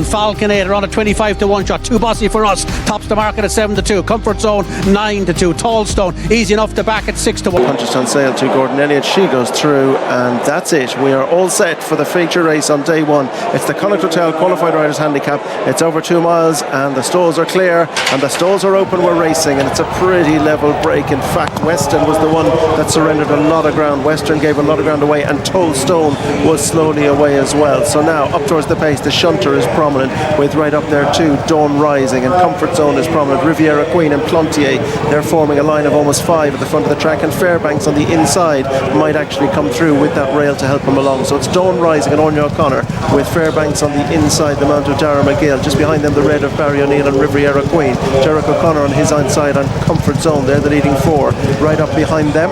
Falcon 8 around a 25 to 1 shot. 2 Bossy for us. Tops the market at 7 to 2. Comfort Zone 9 to 2. Tallstone easy enough to back at 6 to 1. Punches on sale to Gordon Elliott. She goes through, and that's it. We are all set for the feature race on day one. It's the Connacht Hote Qualified Riders Handicap. It's over 2 miles, and the stalls are clear, and the stalls are open. We're racing, and it's a pretty level break. In fact, Weston was the one that surrendered a lot of ground. Western gave a lot of ground away, and Tallstone was slowly away as well. So now up towards the pace, the shunter is prominent, with right up there too Dawn Rising, and Comfort Zone is prominent. Riviera Queen and Plantier, they're forming a line of almost 5 at the front of the track, and Fairbanks on the inside might actually come through with that rail to help them along. So it's Dawn Rising and Anya O'Connor, with Fairbanks on the inside, the mount of Dara McGill. Just behind them the red of Barry O'Neill and Riviera Queen. Derek O'Connor on his inside on Comfort Zone, they're the leading 4. Right up behind them,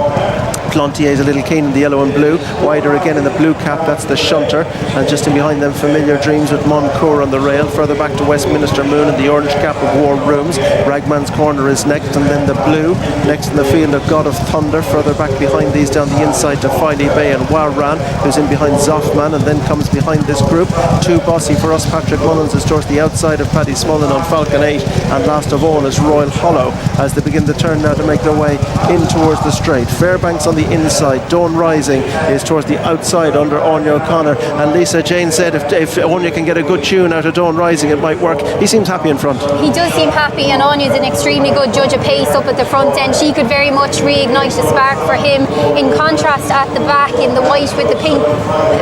Plantier is a little keen in the yellow and blue. Wider again in the blue cap, that's the shunter. And just in behind them, Familiar Dreams with Mon Coeur on the rail. Further back to Westminster Moon in the orange cap of War Rooms. Ragmans Corner is next, and then the blue. Next in the field of God of Thunder. Further back behind these down the inside to Filey Bay and Wahraan, who's in behind Zoffman, and then comes behind this group 2 Bossy for us. Patrick Mullins is towards the outside of Paddy Smullen on Falcon 8. And last of all is Royal Hollow as they begin to turn now to make their way in towards the straight. Fairbanks on the inside. Dawn Rising is towards the outside under Anya O'Connor, and Lisa Jane said if Anya can get a good tune out of Dawn Rising, it might work. He seems happy in front. He does seem happy, and Anya's an extremely good judge of pace up at the front end. She could very much reignite a spark for him. In contrast, at the back in the white with the pink,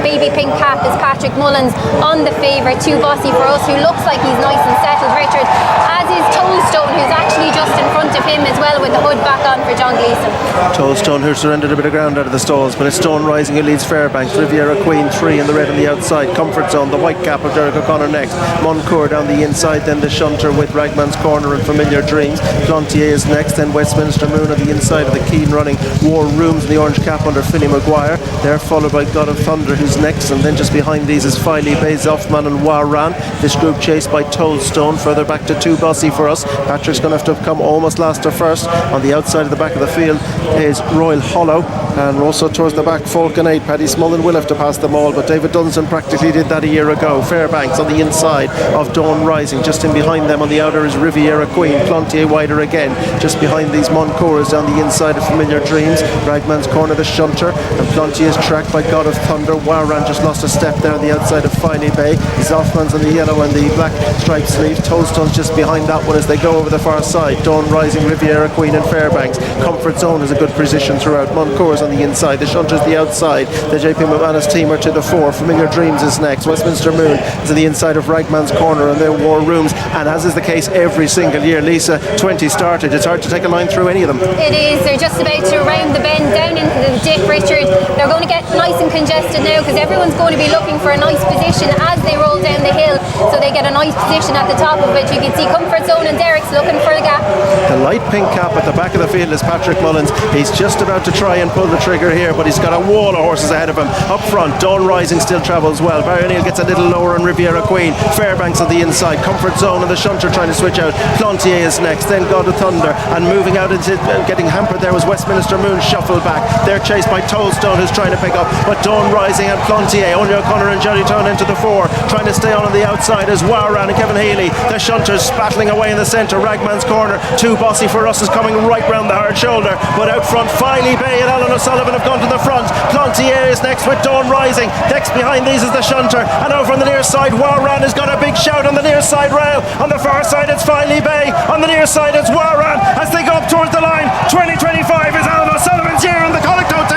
baby pink cap, is Patrick Mullins on the favourite 2 Bossy for us, who looks like he's nice and settled, Richard, as is Tallstone, who's actually just in front of him as well, with the hood back on for John Gleeson. Tallstone, who surrendered a bit of ground out of the stalls, but it's Dawn Rising who leads Fairbanks. Riviera Queen 3 in the red on the outside. Comfort Zone, the white cap of Derek O'Connor next. Mon Coeur down the inside, then the shunter with Ragmans Corner and Familiar Dreams. Plantier is next, then Westminster Moon on the inside of the keen running War Rooms in the orange cap under Finney Maguire. They're followed by God of Thunder, who's next, and then just behind these is Filey Bay, Zoffman and Wahraan. This group chased by Tallstone. Further back to 2 Bossy for us. Patrick's going to have to come almost last or first. On the outside of the back of the field is Royal Hollow, and also towards the back Falcon 8. Paddy Smullen will have to pass them all, but David Dunson practically did that a year ago. Fairbanks on the inside of Dawn Rising. Just in behind them on the outer is Riviera Queen. Plantier wider again. Just behind these Mon Coeur is down the inside of Familiar Dreams. Ragman's Corner the shunter, and Plantier is tracked by God of Thunder. Wahraan just lost a step there on the outside of Filey Bay. Zoffman's on the yellow and the black striped sleeve. Tollstone's just behind that one as they go over the far side. Dawn Rising, Riviera Queen and Fairbanks. Comfort Zone is a good position throughout. Mon Coeur's on the inside, the shunter's the outside. The JP McManus team are to the 4. Familiar Dreams is next. Westminster Moon is on the inside of Ragman's Corner and their War Rooms, and as is the case every single year, Lisa, 20 started. It's hard to take a line through any of them. It is. They're just about to round the bend down into the dip, Richard. They're going to get nice and congested now, because everyone's going to be looking for a nice position as they roll down the hill, so they get a nice position at the top of it. You can see Comfort Zone and Derek's looking for the gap. The light pink cap at the back of the field is Patrick Mullins. He's just about to try and pull the trigger here, but he's got a wall of horses ahead of him. Up front, Dawn Rising still travels well. Barry O'Neill gets a little lower on Riviera Queen. Fairbanks on the inside. Comfort Zone and the shunter trying to switch out. Plantier is next, then God of Thunder, and moving out into getting hampered there was Westminster Moon shuffled back. They're chased by Tallstone, who's trying to pick up, but Dawn Rising and Plantier, Anya O'Connor and Jodie Tone into the 4, trying to stay on the outside as Wahraan and Kevin Healy. The shunters battling away in the centre. Ragman's Corner, 2 Bossy for us is coming right round the hard shoulder, but out front Filey Bay and Alan O'Sullivan have gone to the front. Plantier is next with Dawn Rising. Next behind these is the shunter, and over on the near side Wahraan has got a big shout on the near side rail. On the far side it's Filey Bay, on the near side it's Wahraan as they go up towards the line. 2025 is Alan O'Sullivan's year in the Connacht Hote.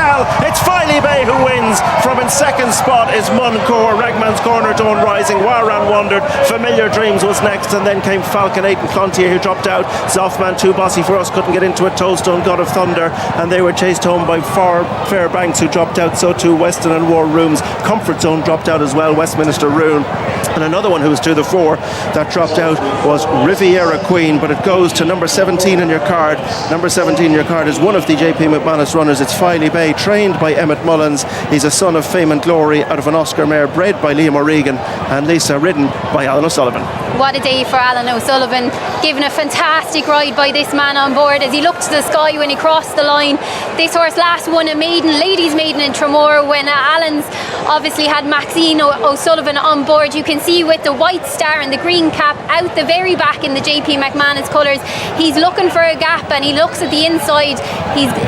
It's Filey Bay who wins. From in second spot is Mon Coeur. Ragman's Corner, Dawn Rising, Wahraan wandered. Familiar Dreams was next, and then came Falcon 8 and Plantier, who dropped out. Zoffman, 2 Bossy for us, couldn't get into it. Tallstone, God of Thunder, and they were chased home by Fairbanks, who dropped out. So too Weston and War Rooms. Comfort Zone dropped out as well. Westminster Moon. And another one who was to the 4 that dropped out was Riviera Queen, but it goes to number 17 in your card. Number 17 in your card is one of the JP McManus runners. It's Filey Bay, trained by Emmett Mullins. Mullins. He's a son of fame and glory out of an Oscar mare bred by Liam O'Regan, and Lisa, ridden by Alan O'Sullivan. What a day for Alan O'Sullivan, given a fantastic ride by this man on board as he looked to the sky when he crossed the line. This horse last won a ladies maiden in Tremor when Alan's obviously had Maxine O'Sullivan on board. You can see with the white star and the green cap out the very back in the JP McManus colours, he's looking for a gap and he looks at the inside.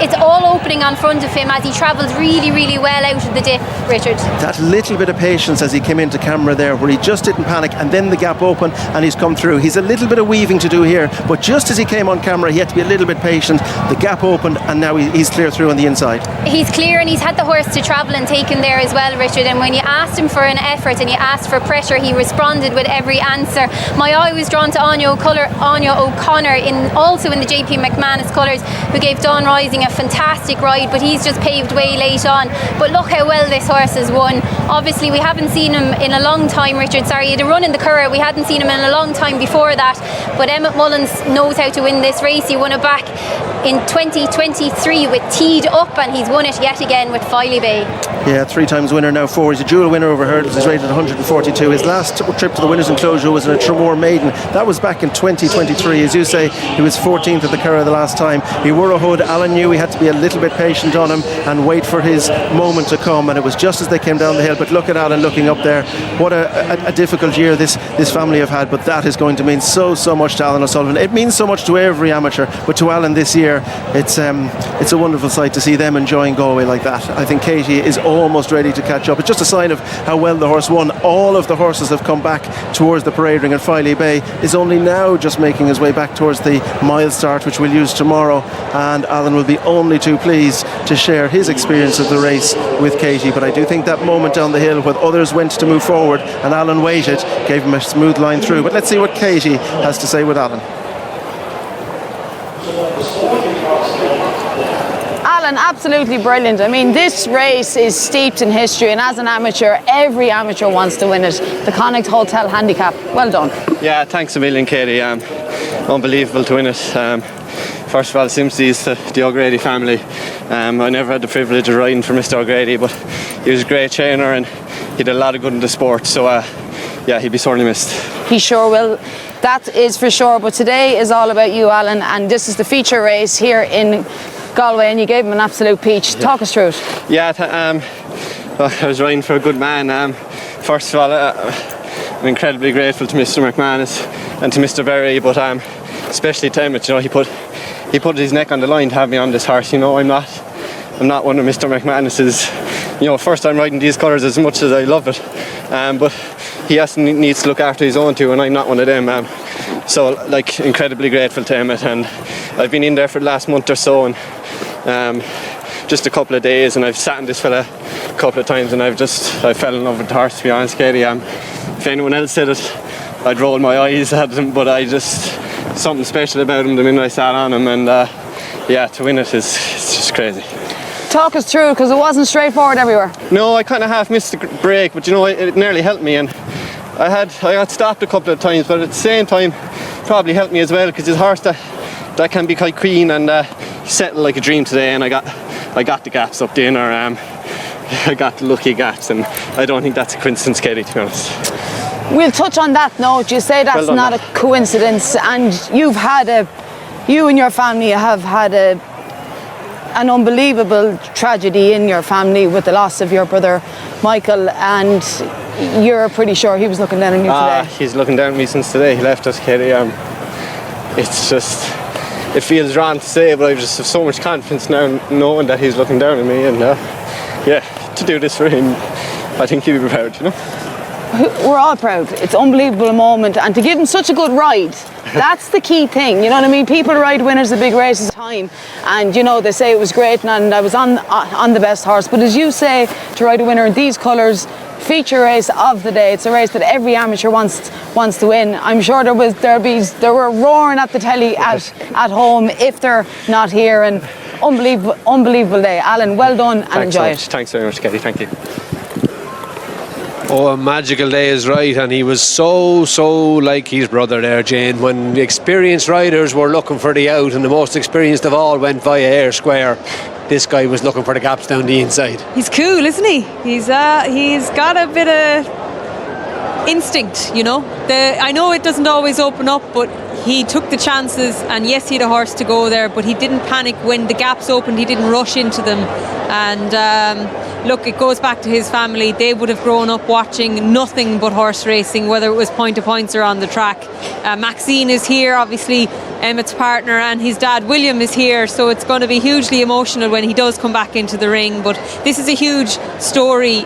It's all opening on front of him as he travels really, really well out of the dip, Richard. That little bit of patience as he came into camera there, where he just didn't panic, and then the gap opened and he's come through. He's a little bit of weaving to do here, but just as he came on camera he had to be a little bit patient. The gap opened and now he's clear through on the inside. He's clear, and he's had the horse to travel and take him there as well, Richard, and when you asked him for an effort and you asked for pressure, he responded with every answer. My eye was drawn to Anya O'Connor also in the JP McManus colours, who gave Dawn Rising a fantastic ride, but he's just paved way late on. But look how well this horse has won. Obviously we haven't seen him in a long time, Richard. Sorry, he had a run in the Curragh. We hadn't seen him in a long time before that, but Emmett Mullins knows how to win this race. He won it back in 2023 with Teed Up, and he's won it yet again with Filey Bay. Yeah, 3 times winner, now 4. He's a dual winner over hurdles. He's rated 142. His last trip to the Winners' Enclosure was in a Tremor maiden. That was back in 2023. As you say, he was 14th at the Curragh the last time. He wore a hood. Alan knew he had to be a little bit patient on him and wait for his moment to come, and it was just as they came down the hill. But look at Alan looking up there. What a difficult year this family have had, but that is going to mean so much to Alan O'Sullivan. It means so much to every amateur, but to Alan this year, it's a wonderful sight to see them enjoying Galway like that. I think Katie is almost ready to catch up. It's just a sign of how well the horse won. All of the horses have come back towards the parade ring, and Filey Bay is only now just making his way back towards the mile start, which we'll use tomorrow, and Alan will be only too pleased to share his experience of the race with Katie. But I do think that moment down the hill when others went to move forward and Alan waited gave him a smooth line through. But let's see what Katie has to say with Alan. Alan, absolutely brilliant. I mean, this race is steeped in history, and as an amateur, every amateur wants to win it. The Connacht Hote Handicap. Well done. Yeah, thanks a million, Katie. Unbelievable to win it. First of all, sympathies to the O'Grady family. I never had the privilege of riding for Mr. O'Grady, but he was a great trainer and he did a lot of good in the sport. So, yeah, he'd be sorely missed. He sure will. That is for sure. But today is all about you, Alan, and this is the feature race here in Galway, and you gave him an absolute peach. Talk us through it. Yeah, well, I was riding for a good man. First of all, I'm incredibly grateful to Mr. McManus and to Mr. Berry, but especially to Emmett. You know, he put his neck on the line to have me on this horse. You know, I'm not one of Mr. McManus's. You know, first time riding these colours as much as I love it, but he needs to look after his own too, and I'm not one of them. So, like, incredibly grateful to Emmett, and I've been in there for the last month or so, and just a couple of days, and I've sat in this fella a couple of times, and I fell in love with the horse, to be honest, Katie. If anyone else said it, I'd roll my eyes at him, but something special about him the minute I sat on him, and yeah, to win it's just crazy. Talk us through, because it wasn't straightforward everywhere. No, I kind of half missed the break, but you know, it nearly helped me, and I got stopped a couple of times, but at the same time probably helped me as well, because his horse that can be quite keen, and he settled like a dream today, and I got the gaps up the inner, I got the lucky gaps, and I don't think that's a coincidence, Katie, to be honest. We'll touch on that note. You say that's not a coincidence, and you and your family have had an unbelievable tragedy in your family with the loss of your brother Michael, and you're pretty sure he was looking down on you today. He's looking down on me since today. He left us, Katie. It's just, it feels wrong to say, but I just have so much confidence now knowing that he's looking down on me, and yeah, to do this for him, I think he'd be proud, you know. We're all proud. It's an unbelievable moment, and to give him such a good ride, that's the key thing, you know what I mean? People ride winners of big races time, and you know, they say it was great and I was on the best horse, but as you say, to ride a winner in these colours, feature race of the day, it's a race that every amateur wants to win. I'm sure they were roaring at the telly at home if they're not here, and unbelievable day. Alan, well done, and enjoy it. Thanks very much, Katie. Thank you. Oh, a magical day is right, and he was so like his brother there, Jane. When the experienced riders were looking for the out, and the most experienced of all went via Air Square, this guy was looking for the gaps down the inside. He's cool, isn't he? He's got a bit of instinct, you know. I know it doesn't always open up, but he took the chances, and yes, he had a horse to go there, but he didn't panic when the gaps opened. He didn't rush into them. And look, it goes back to his family. They would have grown up watching nothing but horse racing, whether it was point to points or on the track. Maxine is here, obviously Emmett's partner, and his dad William is here, so it's going to be hugely emotional when he does come back into the ring. But this is a huge story,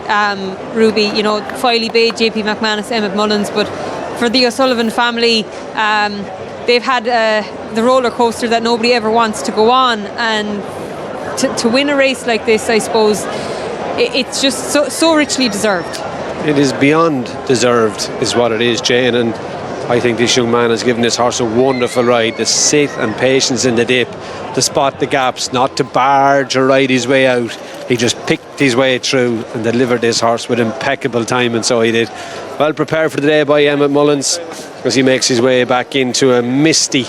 Ruby, you know, Filey Bay, JP McManus, Emmett Mullins, but for the O'Sullivan family, they've had the roller coaster that nobody ever wants to go on, and to win a race like this, I suppose it's just so richly deserved. It is beyond deserved is what it is, Jane, and I think this young man has given this horse a wonderful ride. The sit and patience in the dip, to spot the gaps, not to barge or ride his way out. He just picked his way through and delivered this horse with impeccable time, and so he did. Well prepared for the day by Emmett Mullins as he makes his way back into a misty.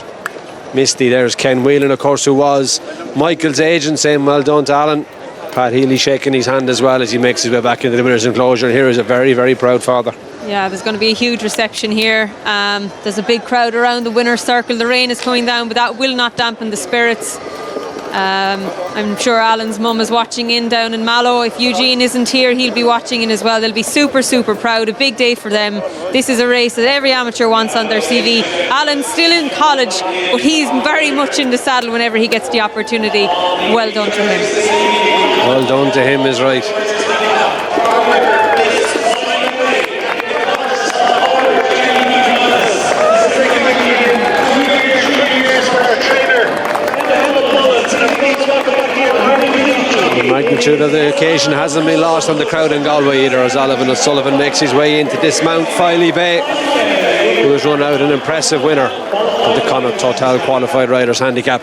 There's Ken Whelan, of course, who was Michael's agent, saying well done to Alan. Pat Healy shaking his hand as well as he makes his way back into the winner's enclosure, and here is a very, very proud father. Yeah, there's going to be a huge reception here. There's a big crowd around the winner's circle. The rain is coming down, but that will not dampen the spirits. I'm sure Alan's mum is watching in down in Mallow. If Eugene isn't here, he'll be watching in as well. They'll be super, super proud. A big day for them. This is a race that every amateur wants on their CV. Alan's still in college, but he's very much in the saddle whenever he gets the opportunity. Well done to him. Well done to him is right. The magnitude of the occasion hasn't been lost on the crowd in Galway either, as Oliver O'Sullivan makes his way into dismount Filey Bay, who has run out an impressive winner of the Connacht Hote Qualified Riders Handicap.